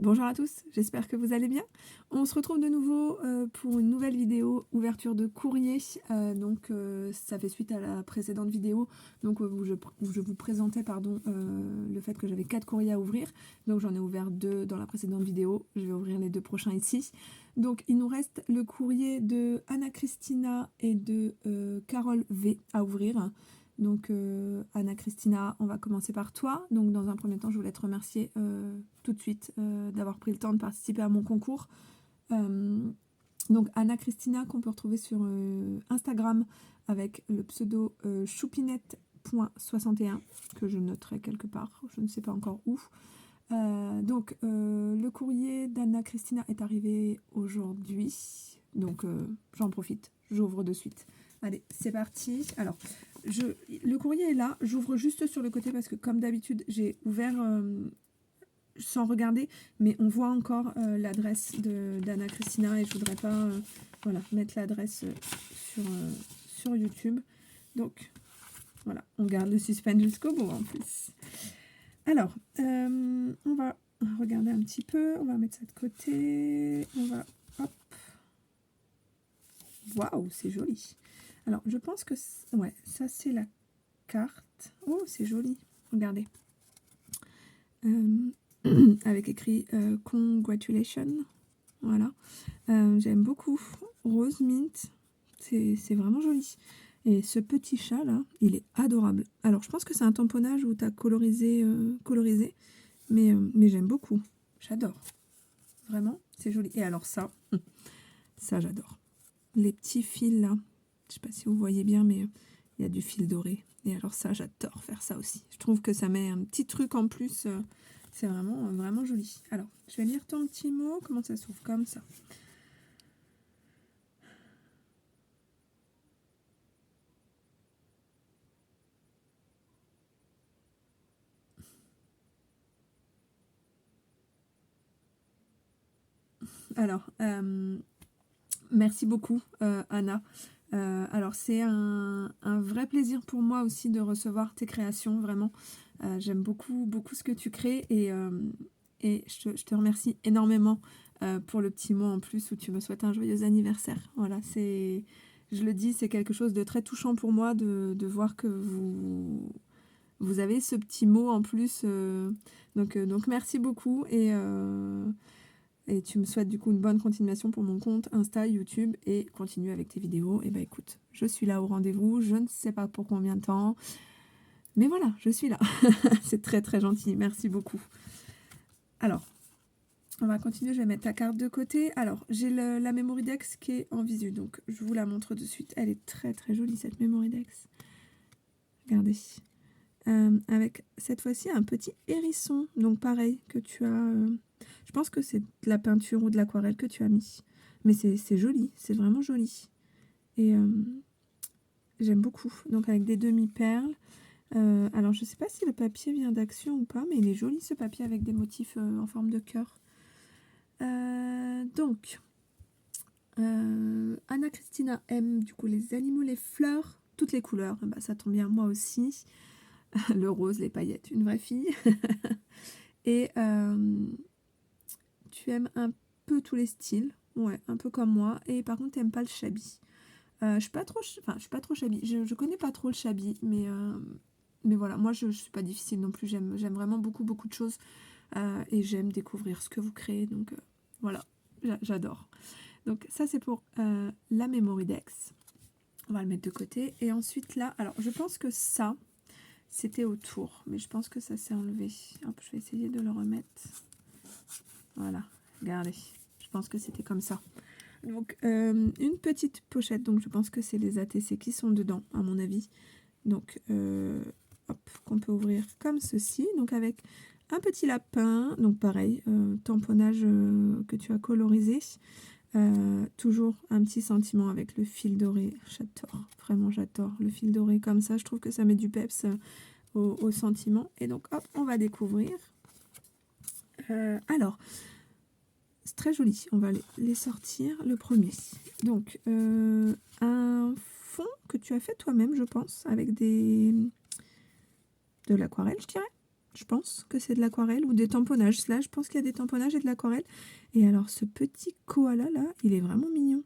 Bonjour à tous, j'espère que vous allez bien. On se retrouve de nouveau pour une nouvelle vidéo ouverture de courrier. Ça fait suite à la précédente vidéo où je vous présentais le fait que j'avais 4 courriers à ouvrir. Donc j'en ai ouvert 2 dans la précédente vidéo, je vais ouvrir les 2 prochains ici. Donc il nous reste le courrier de Anna Christina et de Carole V à ouvrir. Donc Anna Christina, on va commencer par toi. Donc dans un premier temps, je voulais te remercier tout de suite d'avoir pris le temps de participer à mon concours. Donc Anna Christina, qu'on peut retrouver sur Instagram avec le pseudo choupinette.61, que je noterai quelque part, je ne sais pas encore où. Le courrier d'Anna Christina est arrivé aujourd'hui. Donc j'en profite, j'ouvre de suite. Allez, c'est parti. Alors, le courrier est là. J'ouvre juste sur le côté parce que, comme d'habitude, j'ai ouvert sans regarder, mais on voit encore l'adresse d'Anna Christina et je voudrais pas mettre l'adresse sur YouTube. Donc, voilà, on garde le suspense jusqu'au bout en plus. Alors, on va regarder un petit peu. On va mettre ça de côté. On va... Hop. Waouh, c'est joli. Alors, je pense que... Ouais, ça, c'est la carte. Oh, c'est joli. Regardez. Avec écrit Congratulations. Voilà. J'aime beaucoup. Rose Mint. C'est vraiment joli. Et ce petit chat, là, il est adorable. Alors, je pense que c'est un tamponnage où tu as colorisé, mais j'aime beaucoup. J'adore. Vraiment, c'est joli. Et alors ça j'adore. Les petits fils, là. Je sais pas si vous voyez bien, mais il y a du fil doré. Et alors ça, j'adore faire ça aussi. Je trouve que ça met un petit truc en plus. C'est vraiment, vraiment joli. Alors, je vais lire ton petit mot. Comment ça s'ouvre? Comme ça. Alors, merci beaucoup, Anna. Alors, c'est un vrai plaisir pour moi aussi de recevoir tes créations, vraiment. J'aime beaucoup, beaucoup ce que tu crées et je te remercie énormément pour le petit mot en plus où tu me souhaites un joyeux anniversaire. Voilà, je le dis, c'est quelque chose de très touchant pour moi de voir que vous avez ce petit mot en plus. Donc merci beaucoup et tu me souhaites du coup une bonne continuation pour mon compte Insta, YouTube et continue avec tes vidéos. Et bah écoute, je suis là au rendez-vous, je ne sais pas pour combien de temps, mais voilà, je suis là. C'est très très gentil, merci beaucoup. Alors, on va continuer, je vais mettre ta carte de côté. Alors, j'ai la Memory Dex qui est en visu, donc je vous la montre de suite. Elle est très très jolie cette Memory Dex. Regardez. Avec cette fois-ci un petit hérisson, donc pareil que tu as... je pense que c'est de la peinture ou de l'aquarelle que tu as mis. Mais c'est joli, c'est vraiment joli. Et j'aime beaucoup. Donc avec des demi-perles. Alors je sais pas si le papier vient d'Action ou pas, mais il est joli ce papier avec des motifs en forme de cœur. Anna Christina aime du coup les animaux, les fleurs, toutes les couleurs. Bah, ça tombe bien, moi aussi. Le rose, les paillettes, une vraie fille. Et tu aimes un peu tous les styles, ouais, un peu comme moi. Et par contre, tu n'aimes pas le shabby. Je suis pas trop shabby. Je connais pas trop le shabby, mais voilà, moi je suis pas difficile non plus. J'aime vraiment beaucoup de choses et j'aime découvrir ce que vous créez. Donc voilà, j'adore. Donc ça c'est pour la Memory Dex. On va le mettre de côté. Et ensuite là, alors je pense que ça c'était autour, mais je pense que ça s'est enlevé. Hop, je vais essayer de le remettre. Voilà, regardez. Je pense que c'était comme ça. Donc, une petite pochette. Donc, je pense que c'est les ATC qui sont dedans, à mon avis. Donc, hop, qu'on peut ouvrir comme ceci. Donc, avec un petit lapin. Donc, pareil, tamponnage que tu as colorisé. Toujours un petit sentiment avec le fil doré. J'adore, vraiment j'adore le fil doré comme ça. Je trouve que ça met du peps au sentiment. Et donc, hop, on va découvrir. Alors, c'est très joli. On va les sortir. Le premier. Donc, un fond que tu as fait toi-même, je pense, avec de l'aquarelle, je dirais. Je pense que c'est de l'aquarelle ou des tamponnages. Là, je pense qu'il y a des tamponnages et de l'aquarelle. Et alors, ce petit koala là, il est vraiment mignon.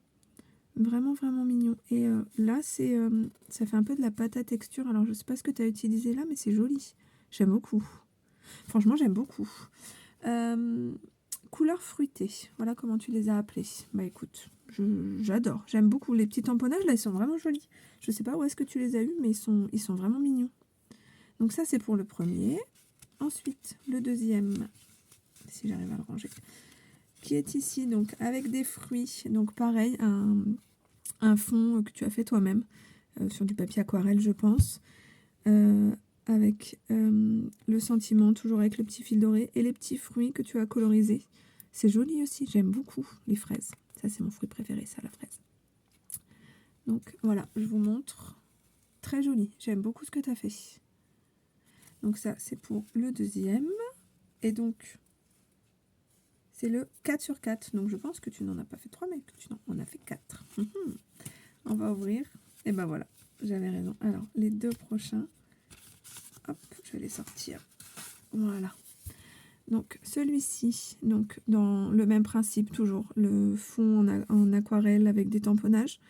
Vraiment, vraiment mignon. Et là, ça fait un peu de la pâte à texture. Alors, je sais pas ce que tu as utilisé là, mais c'est joli. J'aime beaucoup. Franchement, j'aime beaucoup. Couleur fruitée. Voilà comment tu les as appelées. Bah écoute, j'adore. J'aime beaucoup. Les petits tamponnages, là, ils sont vraiment jolis. Je sais pas où est-ce que tu les as eus, mais ils sont vraiment mignons. Donc ça, c'est pour le premier. Ensuite, le deuxième, si j'arrive à le ranger, qui est ici, donc avec des fruits. Donc pareil, un fond que tu as fait toi-même, sur du papier aquarelle, je pense. Avec le sentiment, toujours avec le petit fil doré, et les petits fruits que tu as colorisés. C'est joli aussi, j'aime beaucoup les fraises. Ça, c'est mon fruit préféré, ça, la fraise. Donc voilà, je vous montre. Très joli, j'aime beaucoup ce que tu as fait. Donc ça, c'est pour le deuxième. Et donc, c'est le 4 sur 4. Donc je pense que tu n'en as pas fait 3, mais que tu en on a fait 4. On va ouvrir. Et ben voilà, j'avais raison. Alors, les deux prochains. Hop, je vais les sortir. Voilà. Donc celui-ci, donc dans le même principe toujours, le fond en aquarelle avec des tamponnages.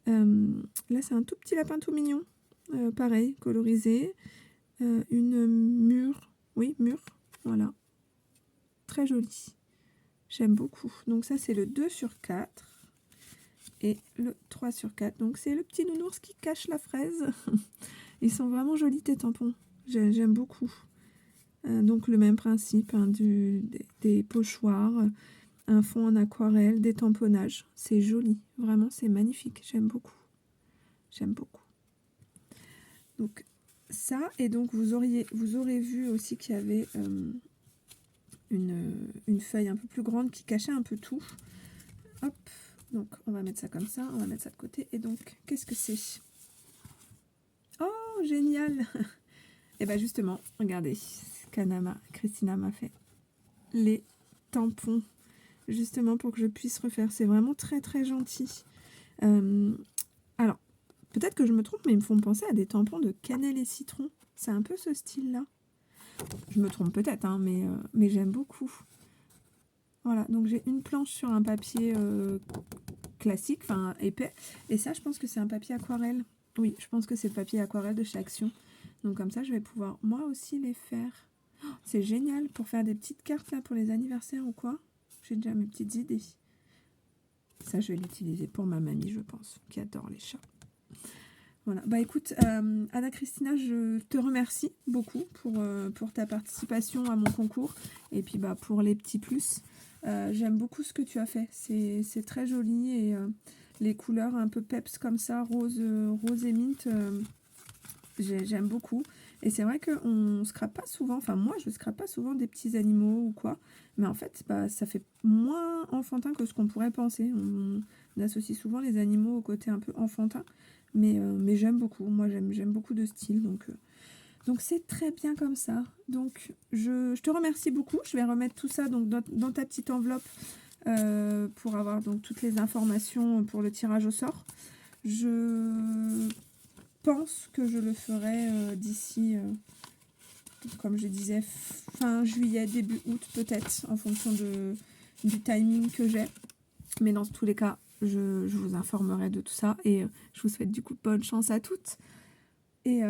Là c'est un tout petit lapin tout mignon, pareil, colorisé. Une mûre, oui mûre, voilà. Très joli. J'aime beaucoup. Donc ça c'est le 2 sur 4. Et le 3 sur 4. Donc c'est le petit nounours qui cache la fraise. Ils sont vraiment jolis tes tampons. J'aime beaucoup. Donc le même principe, hein, des pochoirs, un fond en aquarelle, des tamponnages. C'est joli, vraiment c'est magnifique, j'aime beaucoup. J'aime beaucoup. Donc ça, et donc vous aurez vu aussi qu'il y avait une feuille un peu plus grande qui cachait un peu tout. Hop, donc on va mettre ça comme ça, on va mettre ça de côté. Et donc, qu'est-ce que c'est? Oh, génial! Et bien justement, regardez, Christina m'a fait les tampons, justement pour que je puisse refaire. C'est vraiment très très gentil. Alors, peut-être que je me trompe, mais ils me font penser à des tampons de cannelle et citron. C'est un peu ce style-là. Je me trompe peut-être, hein, mais j'aime beaucoup. Voilà, donc j'ai une planche sur un papier classique, enfin épais. Et ça, je pense que c'est un papier aquarelle. Oui, je pense que c'est le papier aquarelle de chez Action. Donc comme ça, je vais pouvoir moi aussi les faire. Oh, c'est génial pour faire des petites cartes là pour les anniversaires ou quoi. J'ai déjà mes petites idées. Ça, je vais l'utiliser pour ma mamie, je pense, qui adore les chats. Voilà. Bah écoute, Anna Christina, je te remercie beaucoup pour ta participation à mon concours. Et puis bah pour les petits plus. J'aime beaucoup ce que tu as fait. C'est très joli. Et les couleurs un peu peps comme ça, rose et mint, j'aime beaucoup. Et c'est vrai qu'on scrape pas souvent, enfin moi je scrape pas souvent des petits animaux ou quoi, mais en fait bah, ça fait moins enfantin que ce qu'on pourrait penser. On associe souvent les animaux au côté un peu enfantin, mais j'aime beaucoup, moi j'aime beaucoup de style, donc c'est très bien comme ça. Donc je te remercie beaucoup, je vais remettre tout ça donc, dans ta petite enveloppe pour avoir donc toutes les informations pour le tirage au sort. Je pense que je le ferai d'ici, comme je disais, fin juillet, début août peut-être, en fonction du timing que j'ai. Mais dans tous les cas, je vous informerai de tout ça et je vous souhaite du coup bonne chance à toutes. Et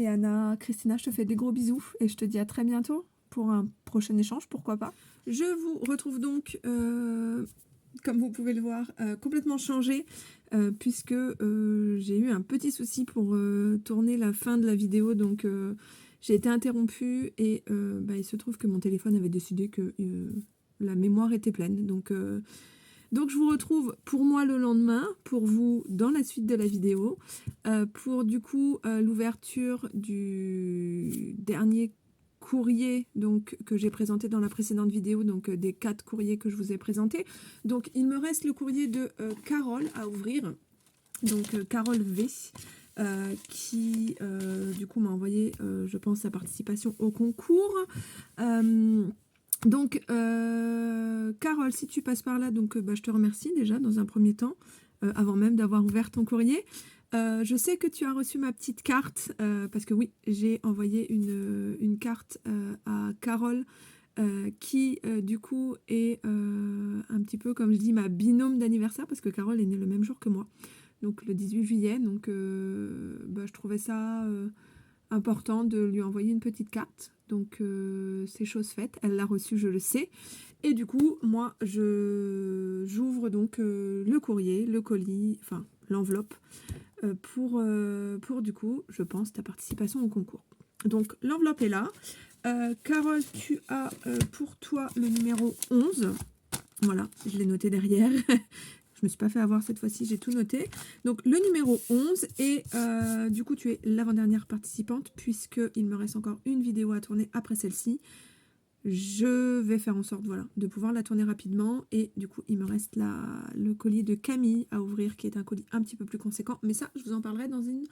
Anna, Christina, je te fais des gros bisous et je te dis à très bientôt pour un prochain échange, pourquoi pas. Je vous retrouve donc, comme vous pouvez le voir, complètement changé puisque j'ai eu un petit souci pour tourner la fin de la vidéo, donc j'ai été interrompue et bah, il se trouve que mon téléphone avait décidé que la mémoire était pleine. Donc je vous retrouve pour moi le lendemain, pour vous dans la suite de la vidéo, pour du coup l'ouverture du dernier courrier donc, que j'ai présenté dans la précédente vidéo, donc des 4 courriers que je vous ai présentés. Donc il me reste le courrier de Carole à ouvrir, donc Carole V. Qui du coup m'a envoyé je pense sa participation au concours. Donc Carole, si tu passes par là, donc bah, je te remercie déjà dans un premier temps avant même d'avoir ouvert ton courrier. Je sais que tu as reçu ma petite carte, parce que oui, j'ai envoyé une carte à Carole, qui du coup est un petit peu, comme je dis, ma binôme d'anniversaire, parce que Carole est née le même jour que moi, donc le 18 juillet, donc je trouvais ça important de lui envoyer une petite carte. Donc c'est chose faite, elle l'a reçue, je le sais. Et du coup, moi, j'ouvre donc le courrier, le colis, enfin l'enveloppe, pour du coup, je pense, ta participation au concours. Donc l'enveloppe est là. Carole, tu as pour toi le numéro 11. Voilà, je l'ai noté derrière. Je me suis pas fait avoir cette fois-ci, j'ai tout noté. Donc le numéro 11 et du coup tu es l'avant-dernière participante puisqu'il me reste encore une vidéo à tourner après celle-ci. Je vais faire en sorte voilà, de pouvoir la tourner rapidement et du coup il me reste le colis de Camille à ouvrir qui est un colis un petit peu plus conséquent. Mais ça je vous en parlerai dans une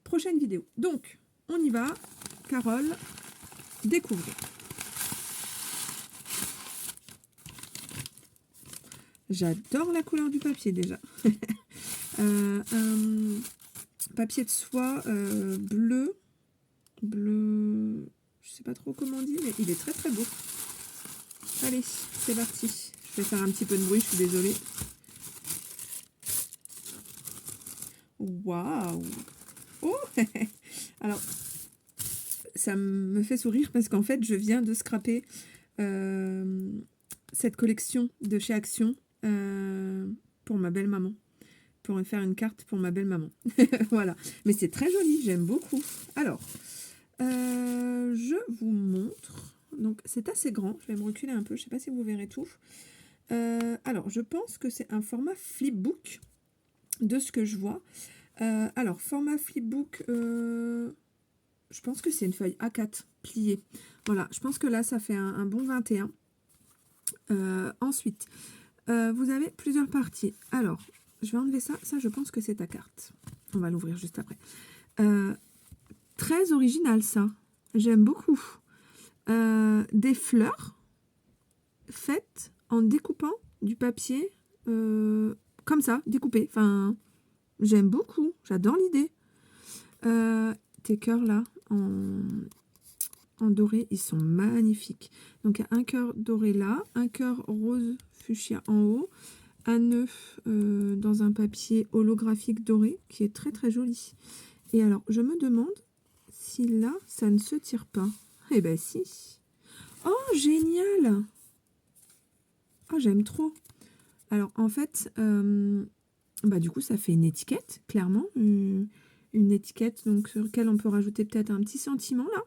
prochaine vidéo. Donc on y va, Carole, découvrir. J'adore la couleur du papier déjà. Un papier de soie bleu, je sais pas trop comment on dit, mais il est très très beau. Allez, c'est parti. Je vais faire un petit peu de bruit, je suis désolée. Waouh! Oh! Alors, ça me fait sourire parce qu'en fait, je viens de scraper cette collection de chez Action pour ma belle-maman. Pour faire une carte pour ma belle-maman. Voilà. Mais c'est très joli, j'aime beaucoup. Alors, je vous montre. Donc, c'est assez grand. Je vais me reculer un peu. Je ne sais pas si vous verrez tout. Alors, je pense que c'est un format flipbook de ce que je vois. Alors, format flipbook, je pense que c'est une feuille A4 pliée. Voilà, je pense que là, ça fait un bon 21. Ensuite, vous avez plusieurs parties. Alors, je vais enlever ça. Ça, je pense que c'est ta carte. On va l'ouvrir juste après. Très original, ça. J'aime beaucoup. Des fleurs faites en découpant du papier comme ça, découpé. Enfin, j'aime beaucoup. J'adore l'idée. Tes cœurs, là, en doré, ils sont magnifiques. Donc, il y a un cœur doré là, un cœur rose fuchsia en haut, un nœud dans un papier holographique doré qui est très très joli. Et alors, je me demande si là, ça ne se tire pas. Eh ben si. Oh, génial! Oh, j'aime trop. Alors, en fait, du coup, ça fait une étiquette, clairement. Une étiquette donc, sur laquelle on peut rajouter peut-être un petit sentiment, là.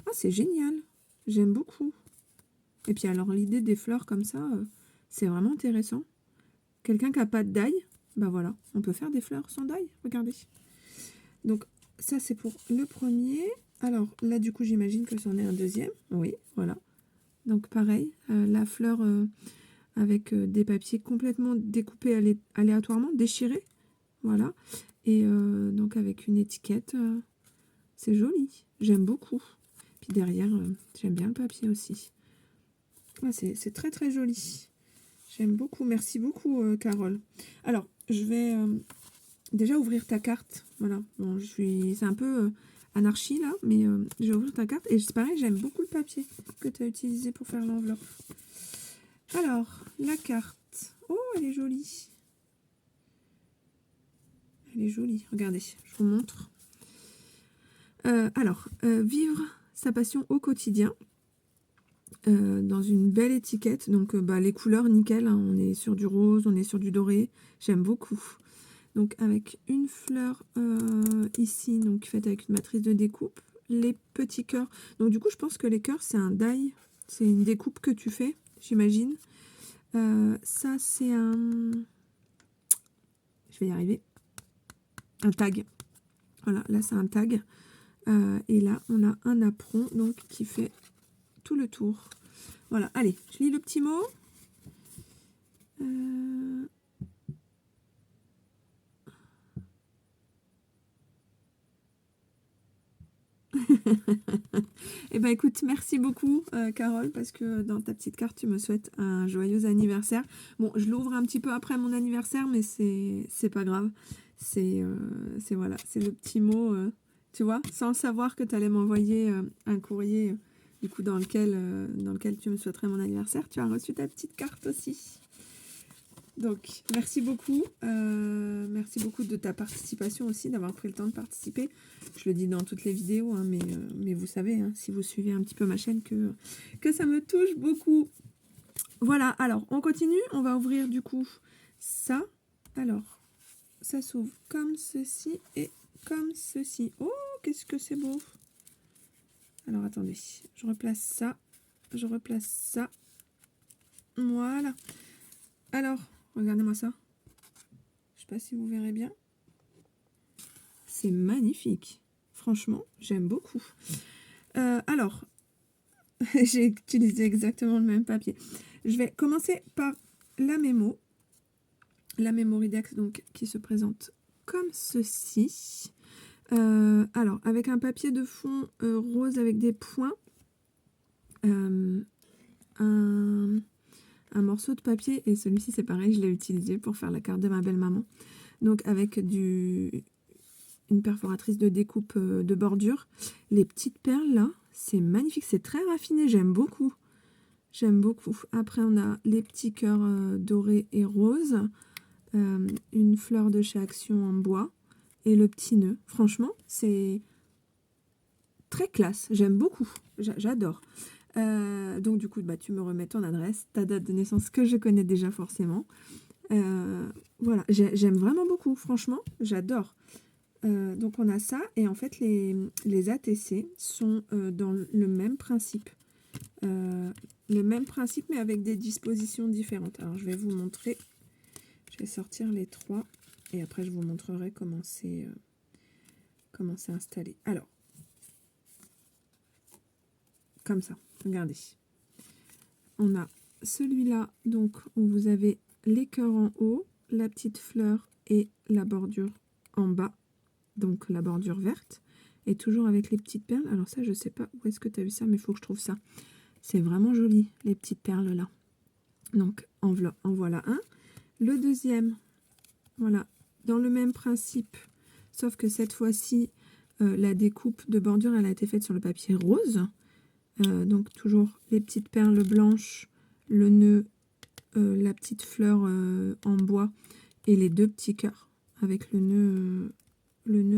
Ah, c'est génial. J'aime beaucoup. Et puis, alors, l'idée des fleurs comme ça, c'est vraiment intéressant. Quelqu'un qui n'a pas de die, bah voilà, on peut faire des fleurs sans die. Regardez. Donc, ça, c'est pour le premier. Alors, là, du coup, j'imagine que c'en est un deuxième. Oui, voilà. Donc, pareil, la fleur avec des papiers complètement découpés aléatoirement, déchirés. Voilà. Et donc, avec une étiquette, c'est joli. J'aime beaucoup. Puis derrière, j'aime bien le papier aussi. Ah, c'est très, très joli. J'aime beaucoup. Merci beaucoup, Carole. Alors, je vais déjà ouvrir ta carte. Voilà. Bon, c'est un peu anarchie là, mais je vais ouvrir ta carte. Et c'est pareil, j'aime beaucoup le papier que tu as utilisé pour faire l'enveloppe. Alors, la carte. Oh, elle est jolie. Elle est jolie. Regardez, je vous montre. Vivre sa passion au quotidien. Dans une belle étiquette. Donc, les couleurs, nickel. Hein, on est sur du rose, on est sur du doré. J'aime beaucoup. Donc, avec une fleur ici, donc faite avec une matrice de découpe. Les petits cœurs. Donc, du coup, je pense que les cœurs, c'est un die. C'est une découpe que tu fais, j'imagine. Ça, c'est un... Je vais y arriver. Un tag. Voilà, là, c'est un tag. Et là, on a un apron, donc, qui fait tout le tour. Voilà, allez, je lis le petit mot. Eh ben écoute, merci beaucoup Carole, parce que dans ta petite carte, tu me souhaites un joyeux anniversaire. Bon, je l'ouvre un petit peu après mon anniversaire, mais c'est pas grave. Voilà, c'est le petit mot, tu vois, sans savoir que tu allais m'envoyer un courrier du coup dans lequel tu me souhaiterais mon anniversaire. Tu as reçu ta petite carte aussi. Donc, merci beaucoup. Merci beaucoup de ta participation aussi, d'avoir pris le temps de participer. Je le dis dans toutes les vidéos, hein, mais vous savez, hein, si vous suivez un petit peu ma chaîne, que ça me touche beaucoup. Voilà, alors, on continue. On va ouvrir du coup ça. Alors, ça s'ouvre comme ceci et comme ceci. Oh, qu'est-ce que c'est beau! Alors, attendez. Je replace ça. Je replace ça. Voilà. Alors, regardez-moi ça. Je sais pas si vous verrez bien. C'est magnifique. Franchement, j'aime beaucoup. Alors, j'ai utilisé exactement le même papier. Je vais commencer par la mémo. La Mémoridex, donc, qui se présente comme ceci. Alors, avec un papier de fond rose avec des points. Un morceau de papier, et celui-ci c'est pareil, je l'ai utilisé pour faire la carte de ma belle-maman. Donc avec une perforatrice de découpe de bordure. Les petites perles là, c'est magnifique, c'est très raffiné, j'aime beaucoup. J'aime beaucoup. Après on a les petits cœurs dorés et roses, une fleur de chez Action en bois et le petit nœud. Franchement, c'est très classe, j'aime beaucoup, j'adore. Donc du coup, bah, tu me remets ton adresse, ta date de naissance que je connais déjà forcément. Voilà, j'aime vraiment beaucoup, franchement, j'adore. Donc on a ça, et en fait les ATC sont dans le même principe. Le même principe, mais avec des dispositions différentes. Alors je vais vous montrer, je vais sortir les trois, et après je vous montrerai comment c'est installé. Alors, comme ça, regardez. On a celui-là, donc, où vous avez les cœurs en haut, la petite fleur et la bordure en bas, donc la bordure verte, et toujours avec les petites perles. Alors ça, je sais pas où est-ce que tu as vu ça, mais il faut que je trouve ça. C'est vraiment joli, les petites perles là. Donc, en voilà un. Le deuxième, voilà, dans le même principe, sauf que cette fois-ci, la découpe de bordure, elle a été faite sur le papier rose. Donc toujours les petites perles blanches, le nœud, la petite fleur en bois et les deux petits cœurs avec le nœud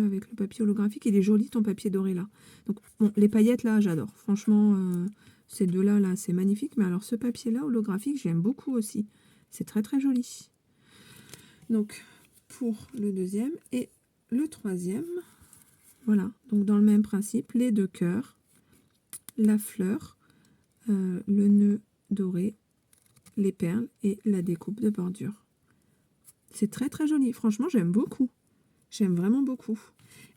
avec le papier holographique. Il est joli ton papier doré là. Donc bon, les paillettes là, j'adore. Franchement, ces deux-là, là, c'est magnifique. Mais alors ce papier-là holographique, j'aime beaucoup aussi. C'est très très joli. Donc pour le deuxième et le troisième, voilà. Donc dans le même principe, les deux cœurs, la fleur, le nœud doré, les perles et la découpe de bordure. C'est très très joli. Franchement, j'aime beaucoup. J'aime vraiment beaucoup.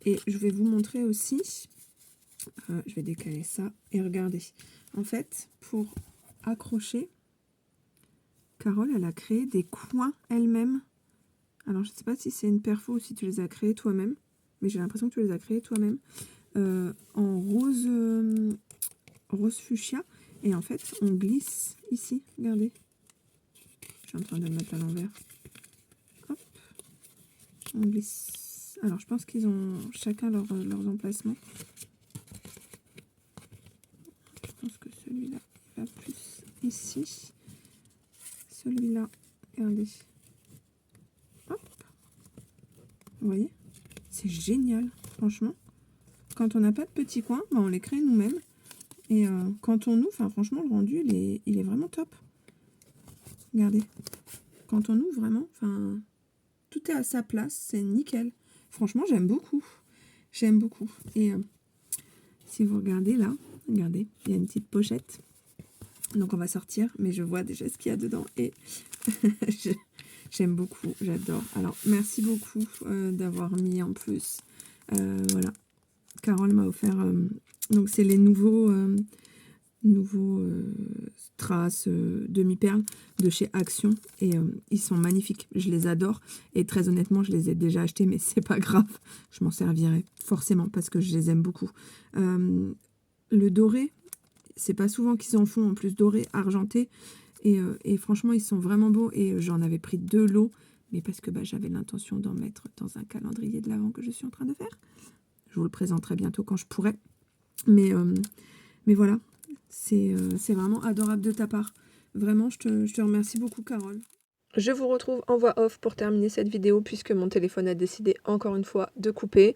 Et je vais vous montrer aussi, je vais décaler ça et regardez. En fait, pour accrocher, Carole, elle a créé des coins elle-même. Alors, je ne sais pas si c'est une perfo ou si tu les as créés toi-même, mais j'ai l'impression que tu les as créés toi-même. En rose, rose fuchsia. Et en fait, on glisse ici. Regardez. Je suis en train de le mettre à l'envers. Hop. On glisse. Alors, je pense qu'ils ont chacun leurs emplacements. Je pense que celui-là va plus ici. Celui-là, regardez. Hop. Vous voyez? C'est génial, franchement. Quand on n'a pas de petits coins, bah, on les crée nous-mêmes. Et quand on ouvre, franchement, le rendu, il est vraiment top. Regardez. Quand on ouvre, vraiment, tout est à sa place, c'est nickel. Franchement, j'aime beaucoup. J'aime beaucoup. Et si vous regardez là, regardez, il y a une petite pochette. Donc on va sortir, mais je vois déjà ce qu'il y a dedans. Et j'aime beaucoup, j'adore. Alors, merci beaucoup d'avoir mis en plus. Voilà. Carole m'a offert... donc c'est les nouveaux strass demi-perles de chez Action, et ils sont magnifiques, je les adore, et très honnêtement je les ai déjà achetés, mais c'est pas grave, je m'en servirai forcément parce que je les aime beaucoup. Le doré, c'est pas souvent qu'ils en font, en plus doré, argenté, et franchement ils sont vraiment beaux, et j'en avais pris 2 lots, mais parce que j'avais l'intention d'en mettre dans un calendrier de l'Avent que je suis en train de faire. Je vous le présenterai bientôt quand je pourrai. Mais voilà, c'est vraiment adorable de ta part. Vraiment, je te remercie beaucoup, Carole. Je vous retrouve en voix off pour terminer cette vidéo puisque mon téléphone a décidé encore une fois de couper.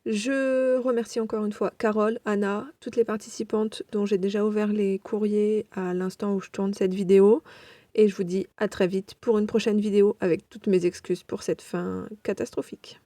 Je remercie encore une fois Carole, Anna, toutes les participantes dont j'ai déjà ouvert les courriers à l'instant où je tourne cette vidéo. Et je vous dis à très vite pour une prochaine vidéo avec toutes mes excuses pour cette fin catastrophique.